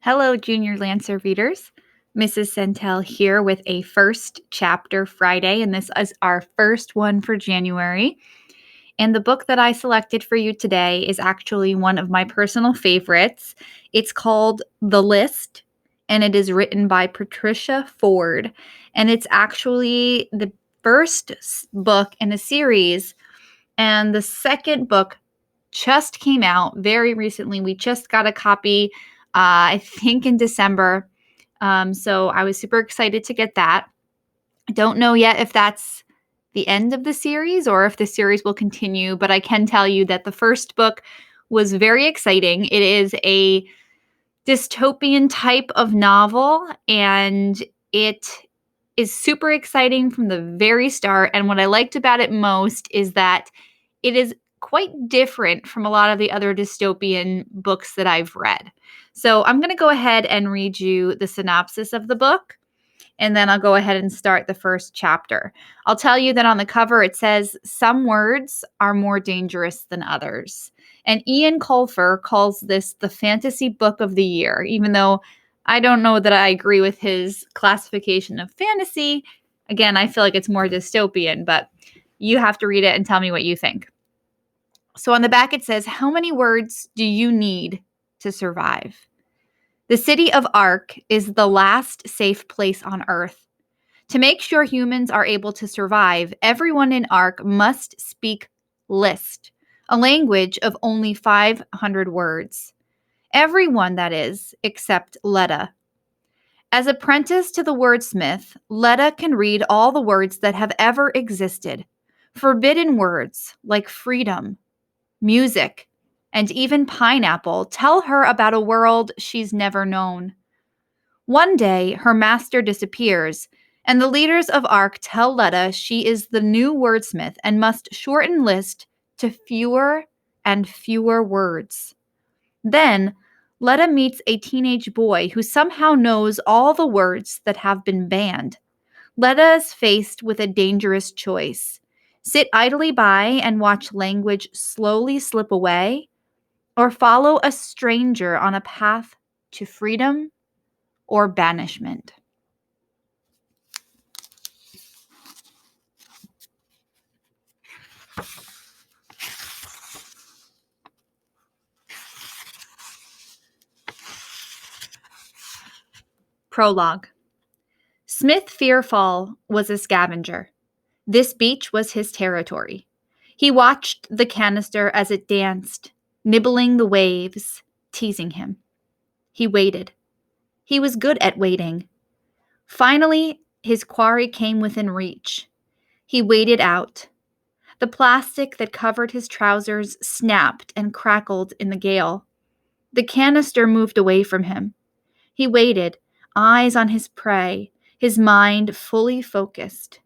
Hello, Junior Lancer readers. Mrs. Sental here with a first chapter Friday, and this is our first one for January. And the book that I selected for you today is actually one of my personal favorites. It's called The List, and it is written by Patricia Forde. And it's actually the first book in a series, and the second book just came out very recently. We just got a copy, I think in December. So I was super excited to get that. I don't know yet if that's the end of the series or if the series will continue, but I can tell you that the first book was very exciting. It is a dystopian type of novel, and it is super exciting from the very start. And what I liked about it most is that it is quite different from a lot of the other dystopian books that I've read. So I'm going to go ahead and read you the synopsis of the book, and then I'll go ahead and start the first chapter. I'll tell you that on the cover it says, "Some words are more dangerous than others." And Ian Colfer calls this the fantasy book of the year, even though I don't know that I agree with his classification of fantasy. Again, I feel like it's more dystopian, but you have to read it and tell me what you think. So on the back it says, "How many words do you need to survive?" The city of Ark is the last safe place on Earth. To make sure humans are able to survive, everyone in Ark must speak List, a language of only 500 words. Everyone, that is, except Letta. As apprentice to the wordsmith, Letta can read all the words that have ever existed. Forbidden words like freedom, music, and even pineapple tell her about a world she's never known. One day, her master disappears, and the leaders of Ark tell Letta she is the new wordsmith and must shorten List to fewer and fewer words. Then, Letta meets a teenage boy who somehow knows all the words that have been banned. Letta is faced with a dangerous choice: sit idly by and watch language slowly slip away, or follow a stranger on a path to freedom or banishment. Prologue. Smith Fearfall was a scavenger. This beach was his territory. He watched the canister as it danced, nibbling the waves, teasing him. He waited. He was good at waiting. Finally, his quarry came within reach. He waded out. The plastic that covered his trousers snapped and crackled in the gale. The canister moved away from him. He waited, eyes on his prey, his mind fully focused.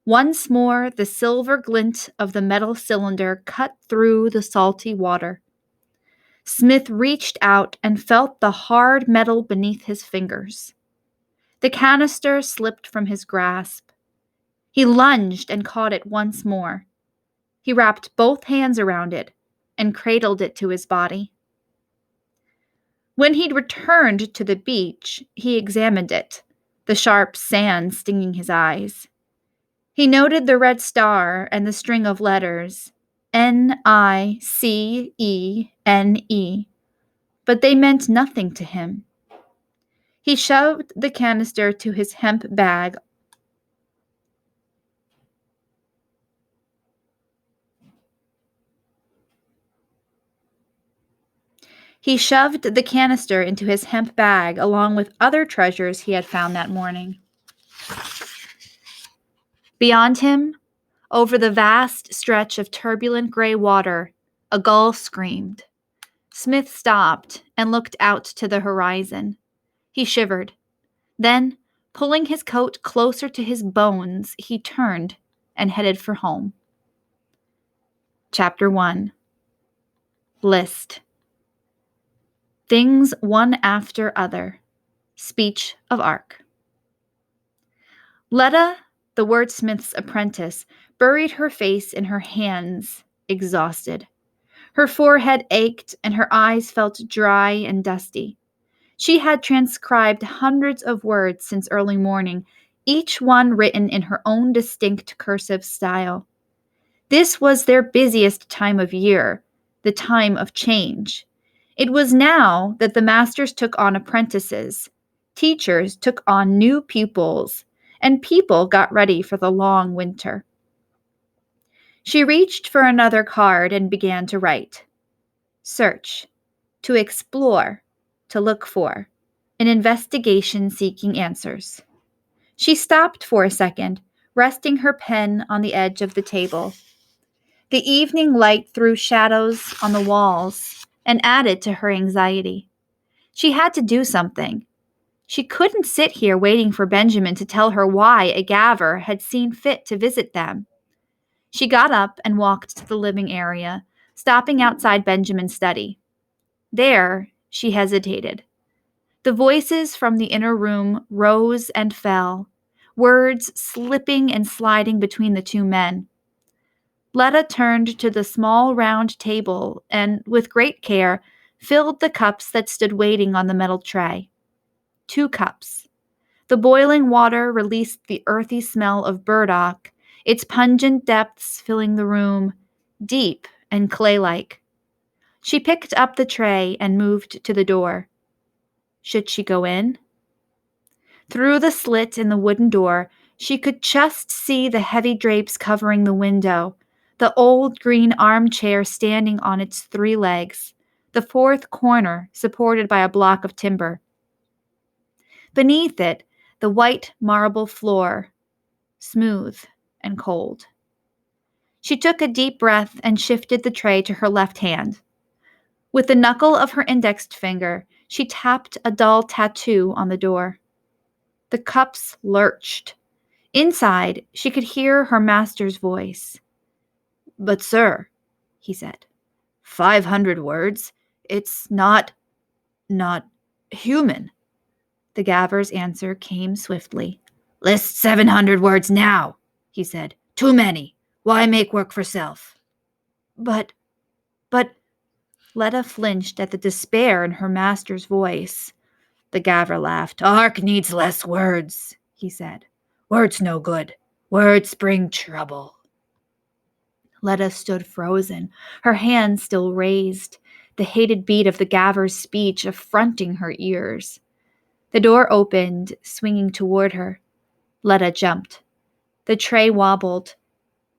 Once more, the silver glint of the metal cylinder cut through the salty water. Smith reached out and felt the hard metal beneath his fingers. The canister slipped from his grasp. He lunged and caught it once more. He wrapped both hands around it and cradled it to his body. When he'd returned to the beach, he examined it, the sharp sand stinging his eyes. He noted the red star and the string of letters, Nicene, but they meant nothing to him. He shoved the canister to his hemp bag. He shoved the canister into his hemp bag along with other treasures he had found that morning. Beyond him, over the vast stretch of turbulent gray water, a gull screamed. Smith stopped and looked out to the horizon. He shivered. Then, pulling his coat closer to his bones, he turned and headed for home. Chapter 1. List. Things one after other. Speech of Ark. Letta, the wordsmith's apprentice, buried her face in her hands, exhausted. Her forehead ached and her eyes felt dry and dusty. She had transcribed hundreds of words since early morning, each one written in her own distinct cursive style. This was their busiest time of year, the time of change. It was now that the masters took on apprentices, teachers took on new pupils, and people got ready for the long winter. She reached for another card and began to write. Search, to explore, to look for, an investigation seeking answers. She stopped for a second, resting her pen on the edge of the table. The evening light threw shadows on the walls and added to her anxiety. She had to do something. She couldn't sit here waiting for Benjamin to tell her why a Gaver had seen fit to visit them. She got up and walked to the living area, stopping outside Benjamin's study. There, she hesitated. The voices from the inner room rose and fell, words slipping and sliding between the two men. Letta turned to the small round table and, with great care, filled the cups that stood waiting on the metal tray. 2 cups. The boiling water released the earthy smell of burdock, its pungent depths filling the room, deep and clay-like. She picked up the tray and moved to the door. Should she go in? Through the slit in the wooden door, she could just see the heavy drapes covering the window, the old green armchair standing on its 3 legs, the 4th corner supported by a block of timber. Beneath it, the white marble floor, smooth and cold. She took a deep breath and shifted the tray to her left hand. With the knuckle of her index finger, she tapped a dull tattoo on the door. The cups lurched. Inside, she could hear her master's voice. "But, sir," he said, 500 words? It's not human." The Gaver's answer came swiftly. "List 700 words now," he said. "Too many. Why make work for self?" But, Letta flinched at the despair in her master's voice. The Gaver laughed. "Ark needs less words," he said. "Words no good. Words bring trouble." Letta stood frozen, her hands still raised, the hated beat of the Gaver's speech affronting her ears. The door opened, swinging toward her. Letta jumped. The tray wobbled.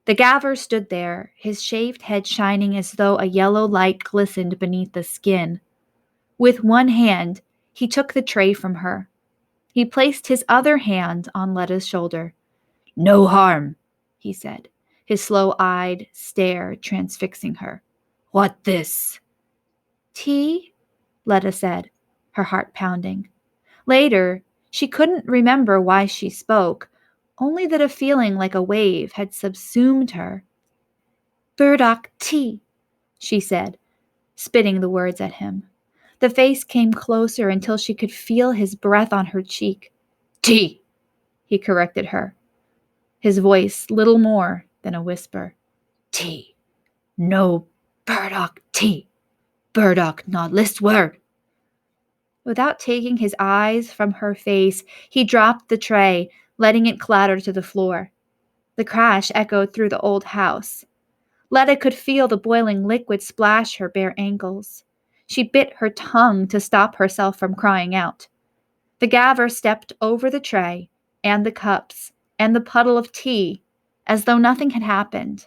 The Gaver stood there, his shaved head shining as though a yellow light glistened beneath the skin. With one hand, he took the tray from her. He placed his other hand on Letta's shoulder. "No harm," he said, his slow-eyed stare transfixing her. "What this?" "Tea?" Letta said, her heart pounding. Later, she couldn't remember why she spoke, only that a feeling like a wave had subsumed her. "Burdock tea," she said, spitting the words at him. The face came closer until she could feel his breath on her cheek. "Tea," he corrected her, his voice little more than a whisper. "Tea. No burdock tea. Burdock not list word." Without taking his eyes from her face, he dropped the tray, letting it clatter to the floor. The crash echoed through the old house. Letta could feel the boiling liquid splash her bare ankles. She bit her tongue to stop herself from crying out. The Gaver stepped over the tray, and the cups, and the puddle of tea, as though nothing had happened.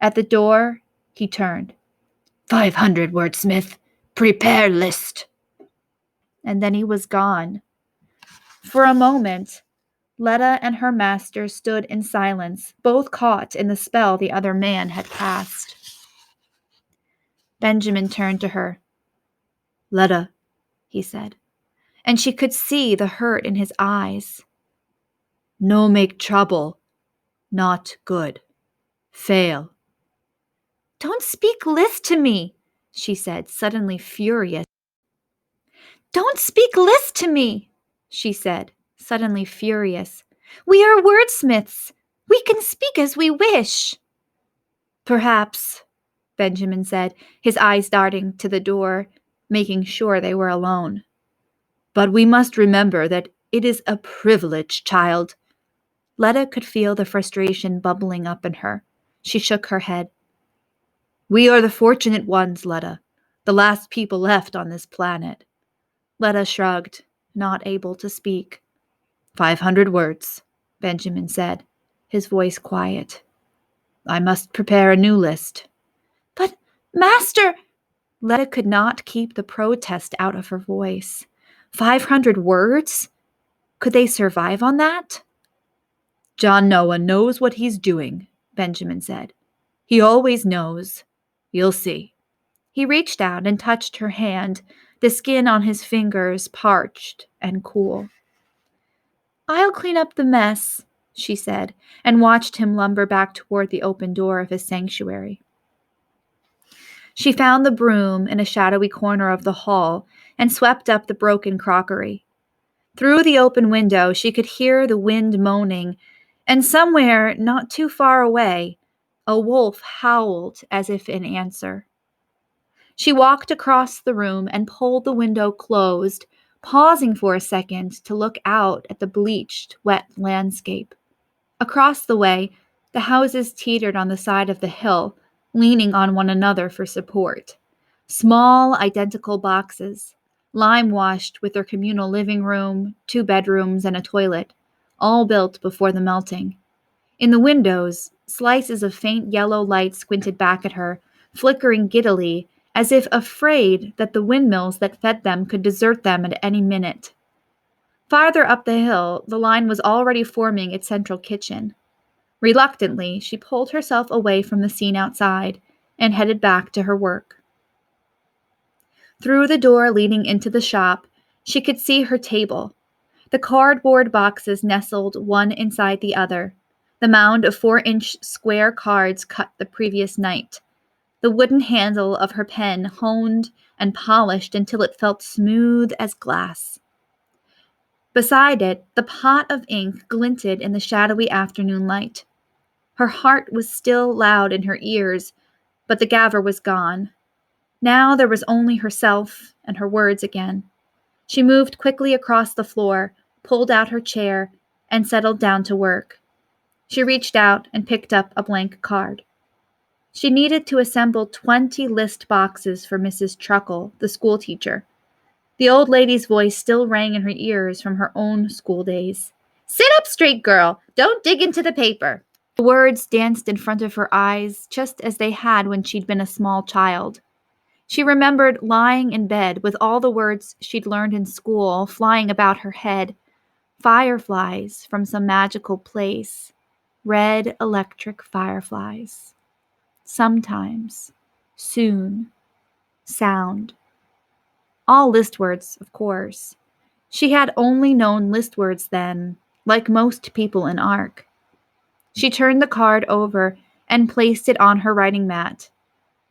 At the door, he turned. 500 wordsmith, prepare list." And then he was gone. For a moment, Letta and her master stood in silence, both caught in the spell the other man had cast. Benjamin turned to her. "Letta," he said, and she could see the hurt in his eyes. "No make trouble. Not good. Fail." "Don't speak list to me," she said, suddenly furious. "Don't speak list to me," she said, suddenly furious. "We are wordsmiths. We can speak as we wish." "Perhaps," Benjamin said, his eyes darting to the door, making sure they were alone. But we must remember that it is a privilege, child. Letta could feel the frustration bubbling up in her. She shook her head. We are the fortunate ones, Letta, the last people left on this planet. Letta shrugged, not able to speak. 500 words, Benjamin said, his voice quiet. I must prepare a new list. But, Master! Letta could not keep the protest out of her voice. 500 words? Could they survive on that? John Noah knows what he's doing, Benjamin said. He always knows. You'll see. He reached out and touched her hand, the skin on his fingers parched and cool. I'll clean up the mess, she said, and watched him lumber back toward the open door of his sanctuary. She found the broom in a shadowy corner of the hall and swept up the broken crockery. Through the open window, she could hear the wind moaning, and somewhere not too far away, a wolf howled as if in answer. She walked across the room and pulled the window closed, pausing for a second to look out at the bleached, wet landscape. Across the way, the houses teetered on the side of the hill, leaning on one another for support. Small, identical boxes, lime-washed with their communal living room, 2 bedrooms, and a toilet, all built before the melting. In the windows, slices of faint yellow light squinted back at her, flickering giddily, as if afraid that the windmills that fed them could desert them at any minute. Farther up the hill, the line was already forming its central kitchen. Reluctantly, she pulled herself away from the scene outside and headed back to her work. Through the door leading into the shop, she could see her table. The cardboard boxes nestled one inside the other, the mound of 4-inch square cards cut the previous night, the wooden handle of her pen honed and polished until it felt smooth as glass. Beside it, the pot of ink glinted in the shadowy afternoon light. Her heart was still loud in her ears, but the gaver was gone. Now there was only herself and her words again. She moved quickly across the floor, pulled out her chair, and settled down to work. She reached out and picked up a blank card. She needed to assemble 20 list boxes for Mrs. Truckle, the schoolteacher. The old lady's voice still rang in her ears from her own school days. Sit up straight, girl. Don't dig into the paper. The words danced in front of her eyes, just as they had when she'd been a small child. She remembered lying in bed with all the words she'd learned in school flying about her head. Fireflies from some magical place. Red electric fireflies. Sometimes. Soon. Sound. All list words, of course. She had only known list words then, like most people in ARC. She turned the card over and placed it on her writing mat.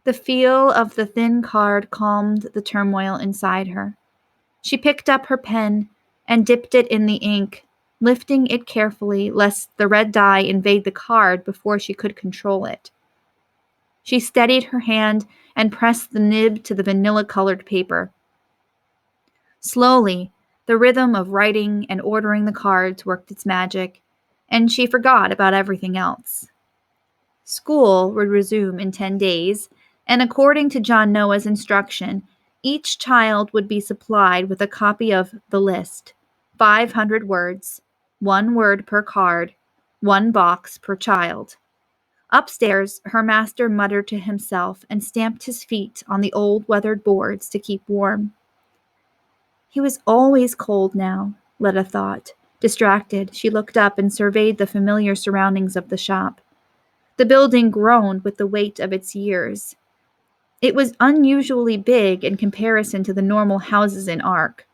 The feel of the thin card calmed the turmoil inside her. She picked up her pen and dipped it in the ink, lifting it carefully lest the red dye invade the card before she could control it. She steadied her hand and pressed the nib to the vanilla-colored paper. Slowly, the rhythm of writing and ordering the cards worked its magic, and she forgot about everything else. School would resume in 10 days, and according to John Noah's instruction, each child would be supplied with a copy of the list, 500 words, 1 word per card, 1 box per child. Upstairs, her master muttered to himself and stamped his feet on the old weathered boards to keep warm. He was always cold now, Letta thought. Distracted, she looked up and surveyed the familiar surroundings of the shop. The building groaned with the weight of its years. It was unusually big in comparison to the normal houses in ARC.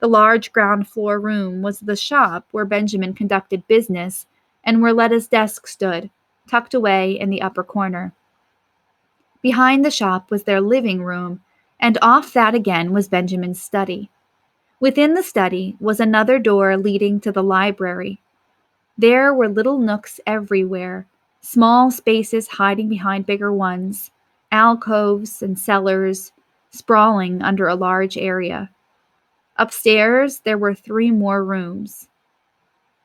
The large ground floor room was the shop where Benjamin conducted business and where Letta's desk stood, tucked away in the upper corner. Behind the shop was their living room, and off that again was Benjamin's study. Within the study was another door leading to the library. There were little nooks everywhere, small spaces hiding behind bigger ones, alcoves and cellars, sprawling under a large area. Upstairs, there were 3 more rooms.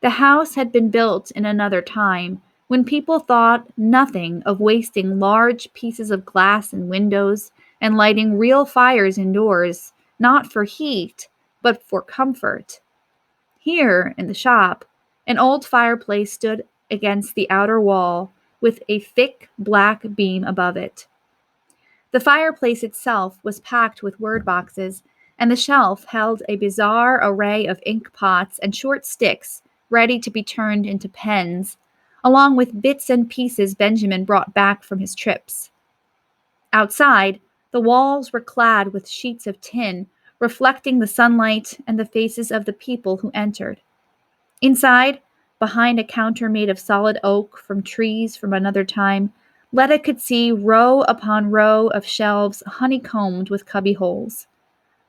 The house had been built in another time, when people thought nothing of wasting large pieces of glass in windows and lighting real fires indoors, not for heat, but for comfort. Here, in the shop, an old fireplace stood against the outer wall with a thick black beam above it. The fireplace itself was packed with word boxes, and the shelf held a bizarre array of ink pots and short sticks ready to be turned into pens, along with bits and pieces Benjamin brought back from his trips. Outside, the walls were clad with sheets of tin, reflecting the sunlight and the faces of the people who entered. Inside, behind a counter made of solid oak from trees from another time, Letta could see row upon row of shelves honeycombed with cubby holes.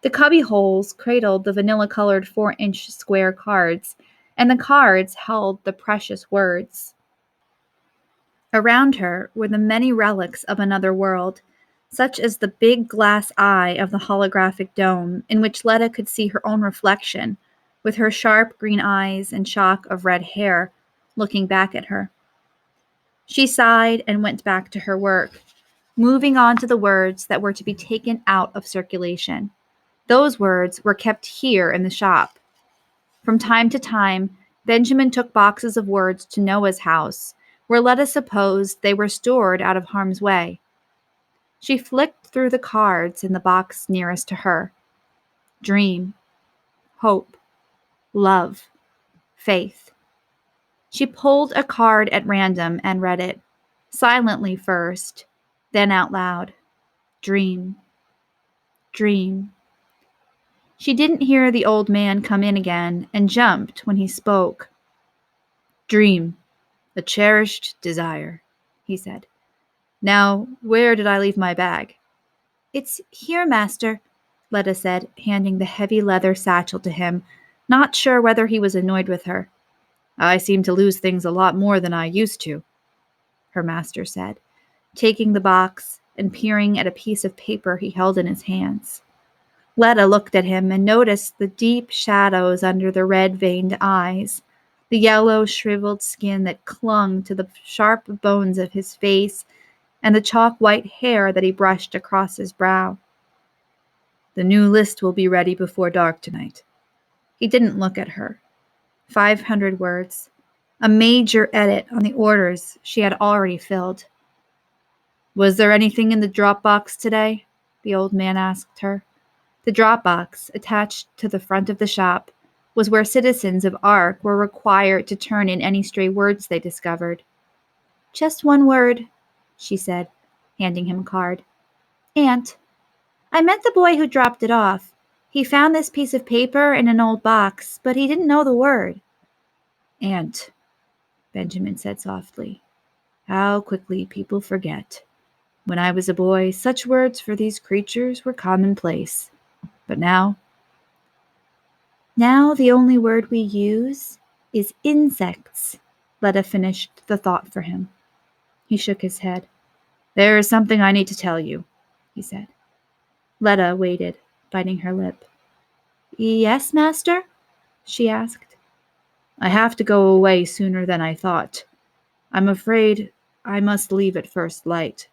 The cubby holes cradled the vanilla-colored 4-inch square cards, and the cards held the precious words. Around her were the many relics of another world, such as the big glass eye of the holographic dome, in which Letta could see her own reflection, with her sharp green eyes and shock of red hair, looking back at her. She sighed and went back to her work, moving on to the words that were to be taken out of circulation. Those words were kept here in the shop. From time to time, Benjamin took boxes of words to Noah's house, where Letta supposed they were stored out of harm's way. She flicked through the cards in the box nearest to her. Dream, hope, love, faith. She pulled a card at random and read it, silently first, then out loud. Dream, dream. She didn't hear the old man come in again and jumped when he spoke. Dream, a cherished desire, he said. Now, where did I leave my bag? It's here, master, Letta said, handing the heavy leather satchel to him, not sure whether he was annoyed with her. I seem to lose things a lot more than I used to, her master said, taking the box and peering at a piece of paper he held in his hands. Letta looked at him and noticed the deep shadows under the red-veined eyes, the yellow, shriveled skin that clung to the sharp bones of his face, and the chalk-white hair that he brushed across his brow. The new list will be ready before dark tonight. He didn't look at her. 500 words. A major edit on the orders she had already filled. Was there anything in the drop box today? The old man asked her. The drop box, attached to the front of the shop, was where citizens of Ark were required to turn in any stray words they discovered. Just one word, she said, handing him a card. Aunt. I met the boy who dropped it off. He found this piece of paper in an old box, but he didn't know the word. Aunt, Benjamin said softly. How quickly people forget. When I was a boy, such words for these creatures were commonplace. But now the only word we use is insects, Letta finished the thought for him. He shook his head. There is something I need to tell you, he said. Letta waited, biting her lip. Yes, master? She asked. I have to go away sooner than I thought. I'm afraid I must leave at first light.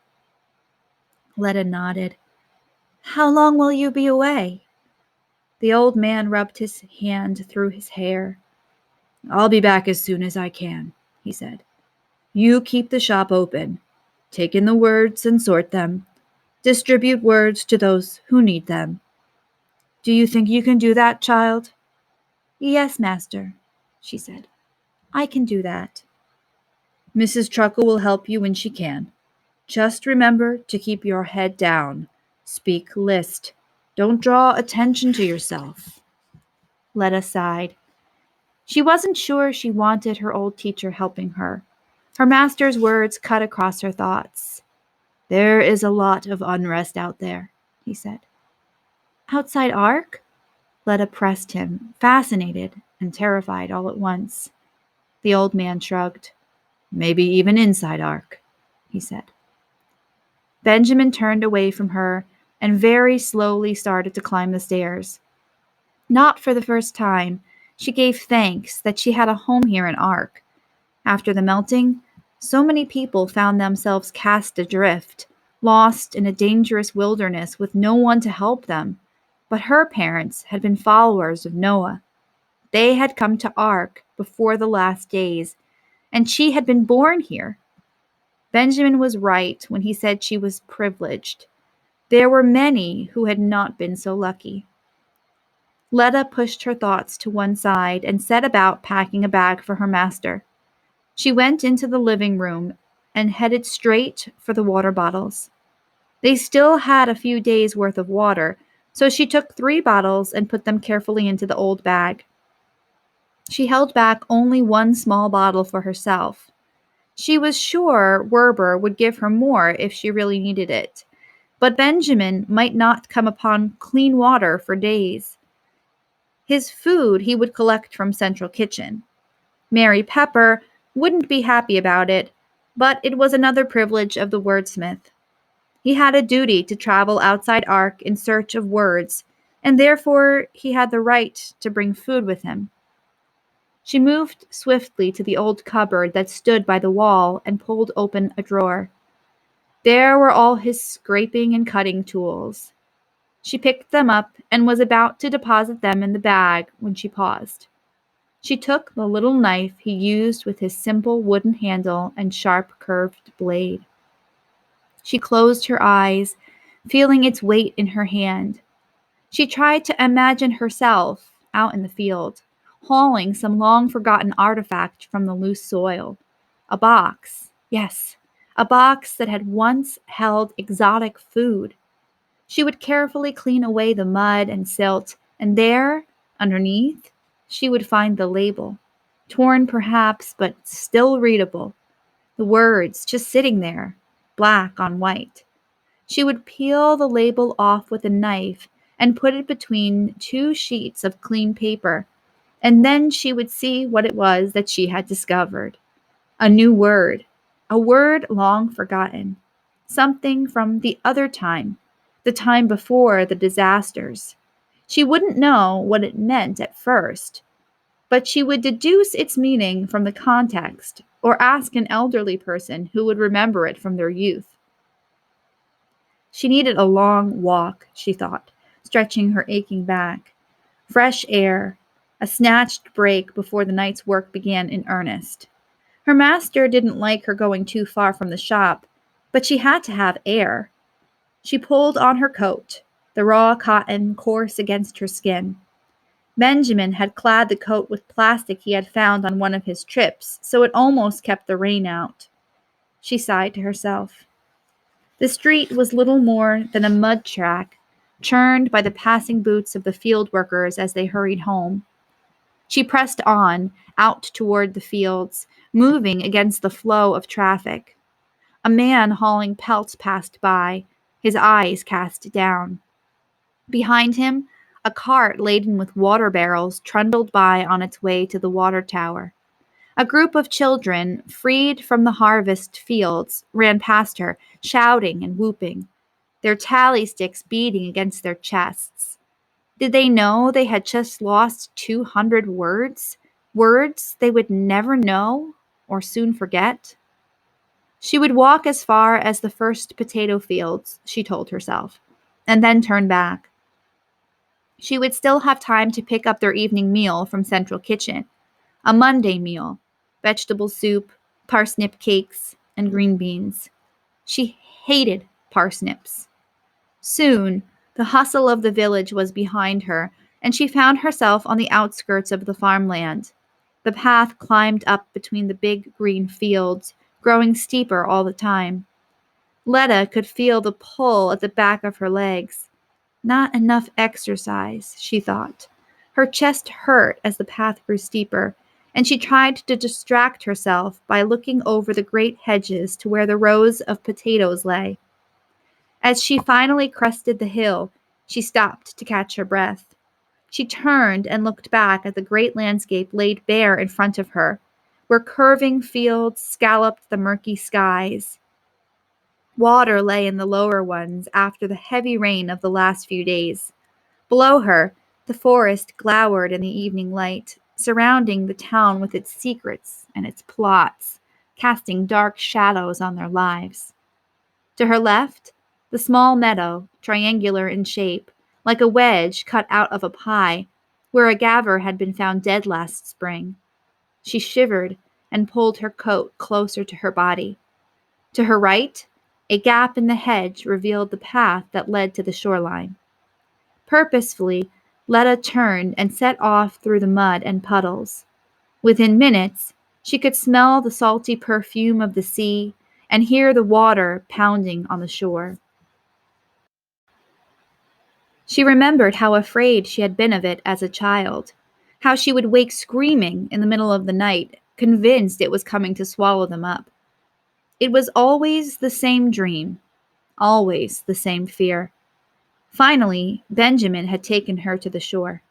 Letta nodded. How long will you be away? The old man rubbed his hand through his hair. I'll be back as soon as I can, he said. You keep the shop open. Take in the words and sort them. Distribute words to those who need them. Do you think you can do that, child? Yes, master, she said. I can do that. Mrs. Truckle will help you when she can. Just remember to keep your head down. Speak list. Don't draw attention to yourself. Letta sighed. She wasn't sure she wanted her old teacher helping her. Her master's words cut across her thoughts. There is a lot of unrest out there, he said. Outside Ark? Letta pressed him, fascinated and terrified all at once. The old man shrugged. Maybe even inside Ark, he said. Benjamin turned away from her and very slowly started to climb the stairs. Not for the first time, she gave thanks that she had a home here in Ark. After the melting, so many people found themselves cast adrift, lost in a dangerous wilderness with no one to help them. But her parents had been followers of Noah. They had come to Ark before the last days, and she had been born here. Benjamin was right when he said she was privileged. There were many who had not been so lucky. Letta pushed her thoughts to one side and set about packing a bag for her master. She went into the living room and headed straight for the water bottles. They still had a few days' worth of water, so she took 3 bottles and put them carefully into the old bag. She held back only one small bottle for herself. She was sure Werber would give her more if she really needed it, but Benjamin might not come upon clean water for days. His food he would collect from Central Kitchen. Mary Pepper wouldn't be happy about it, but it was another privilege of the wordsmith. He had a duty to travel outside Ark in search of words, and therefore he had the right to bring food with him. She moved swiftly to the old cupboard that stood by the wall and pulled open a drawer. There were all his scraping and cutting tools. She picked them up and was about to deposit them in the bag when she paused. She took the little knife he used with his simple wooden handle and sharp curved blade. She closed her eyes, feeling its weight in her hand. She tried to imagine herself out in the field, hauling some long-forgotten artifact from the loose soil. A box, yes, a box that had once held exotic food. She would carefully clean away the mud and silt, and there, underneath, she would find the label. Torn perhaps, but still readable. The words just sitting there, black on white. She would peel the label off with a knife and put it between 2 sheets of clean paper, and then she would see what it was that she had discovered. A new word, a word long forgotten, something from the other time, the time before the disasters. She wouldn't know what it meant at first, but she would deduce its meaning from the context or ask an elderly person who would remember it from their youth. She needed a long walk, she thought, stretching her aching back. Fresh air, a snatched break before the night's work began in earnest. Her master didn't like her going too far from the shop, but she had to have air. She pulled on her coat, the raw cotton coarse against her skin. Benjamin had clad the coat with plastic he had found on one of his trips, so it almost kept the rain out. She sighed to herself. The street was little more than a mud track, churned by the passing boots of the field workers as they hurried home. She pressed on, out toward the fields, moving against the flow of traffic. A man hauling pelts passed by, his eyes cast down. Behind him, a cart laden with water barrels trundled by on its way to the water tower. A group of children, freed from the harvest fields, ran past her, shouting and whooping, their tally sticks beating against their chests. Did they know they had just lost 200 words? Words they would never know or soon forget? She would walk as far as the first potato fields, she told herself, and then turn back. She would still have time to pick up their evening meal from Central Kitchen, a Monday meal, vegetable soup, parsnip cakes, and green beans. She hated parsnips. Soon, the hustle of the village was behind her, and she found herself on the outskirts of the farmland. The path climbed up between the big green fields, growing steeper all the time. Letta could feel the pull at the back of her legs. Not enough exercise, she thought. Her chest hurt as the path grew steeper, and she tried to distract herself by looking over the great hedges to where the rows of potatoes lay. As she finally crested the hill, she stopped to catch her breath. She turned and looked back at the great landscape laid bare in front of her, where curving fields scalloped the murky skies. Water lay in the lower ones after the heavy rain of the last few days. Below her, The forest glowered in the evening light, surrounding the town with its secrets and its plots, casting dark shadows on their lives. To her left, the small meadow, triangular in shape, like a wedge cut out of a pie, where a gaver had been found dead last spring. She shivered and pulled her coat closer to her body. To her right, a gap in the hedge revealed the path that led to the shoreline. Purposefully, Letta turned and set off through the mud and puddles. Within minutes, she could smell the salty perfume of the sea and hear the water pounding on the shore. She remembered how afraid she had been of it as a child, how she would wake screaming in the middle of the night, convinced it was coming to swallow them up. It was always the same dream, always the same fear. Finally, Benjamin had taken her to the shore.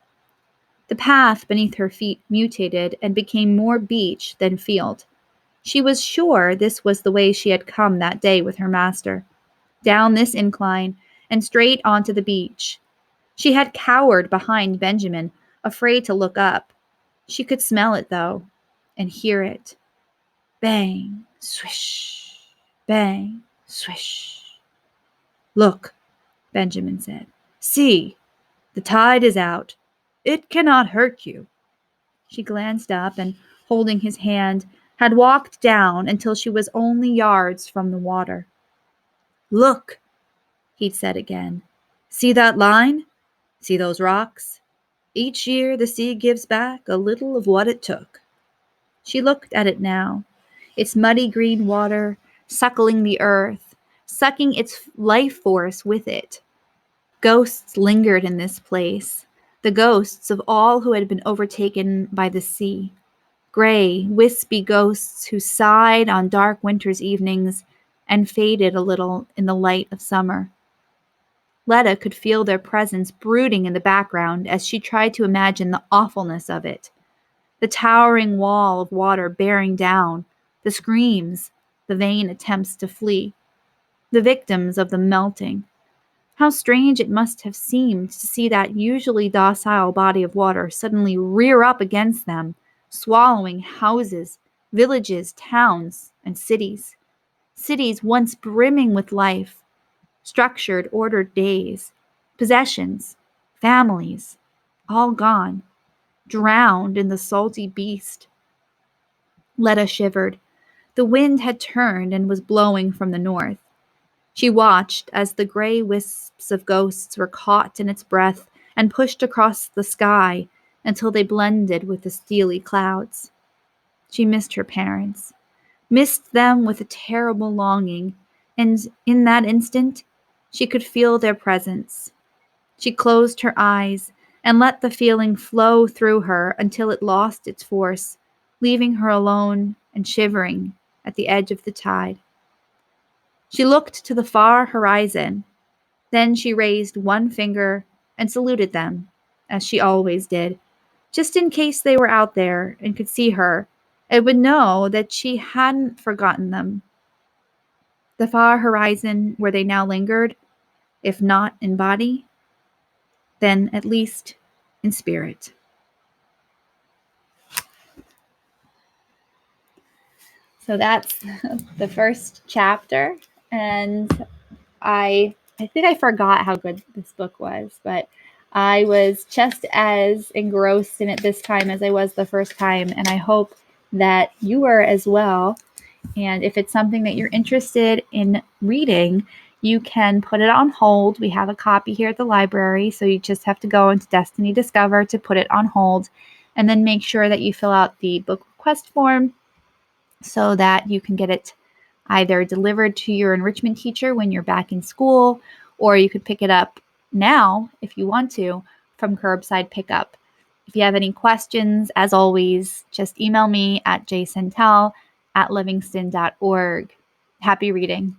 The path beneath her feet mutated and became more beach than field. She was sure this was the way she had come that day with her master, down this incline and straight onto the beach. She had cowered behind Benjamin, afraid to look up. She could smell it, though, and hear it. Bang, swish, bang, swish. Look, Benjamin said. See, the tide is out. It cannot hurt you. She glanced up and, holding his hand, had walked down until she was only yards from the water. Look, he'd said again. See that line? See those rocks? Each year the sea gives back a little of what it took. She looked at it now, its muddy green water suckling the earth, sucking its life force with it. Ghosts lingered in this place, the ghosts of all who had been overtaken by the sea. Gray, wispy ghosts who sighed on dark winter's evenings and faded a little in the light of summer. Letta could feel their presence brooding in the background as she tried to imagine the awfulness of it. The towering wall of water bearing down, the screams, the vain attempts to flee, the victims of the melting. How strange it must have seemed to see that usually docile body of water suddenly rear up against them, swallowing houses, villages, towns, and cities. Cities once brimming with life, structured, ordered days, possessions, families, all gone, drowned in the salty beast. Letta shivered. The wind had turned and was blowing from the north. She watched as the gray wisps of ghosts were caught in its breath and pushed across the sky until they blended with the steely clouds. She missed her parents, missed them with a terrible longing, and in that instant, she could feel their presence. She closed her eyes and let the feeling flow through her until it lost its force, leaving her alone and shivering at the edge of the tide. She looked to the far horizon. Then she raised one finger and saluted them, as she always did, just in case they were out there and could see her and would know that she hadn't forgotten them. The far horizon where they now lingered, if not in body, then at least in spirit. So that's the first chapter, and I think I forgot how good this book was, but I was just as engrossed in it this time as I was the first time, and I hope that you were as well. And if it's something that you're interested in reading, you can put it on hold. We have a copy here at the library, so you just have to go into Destiny Discover to put it on hold, and then make sure that you fill out the book request form so that you can get it either delivered to your enrichment teacher when you're back in school, or you could pick it up now, if you want to, from curbside pickup. If you have any questions, as always, just email me at jsental@livingston.org. Happy reading.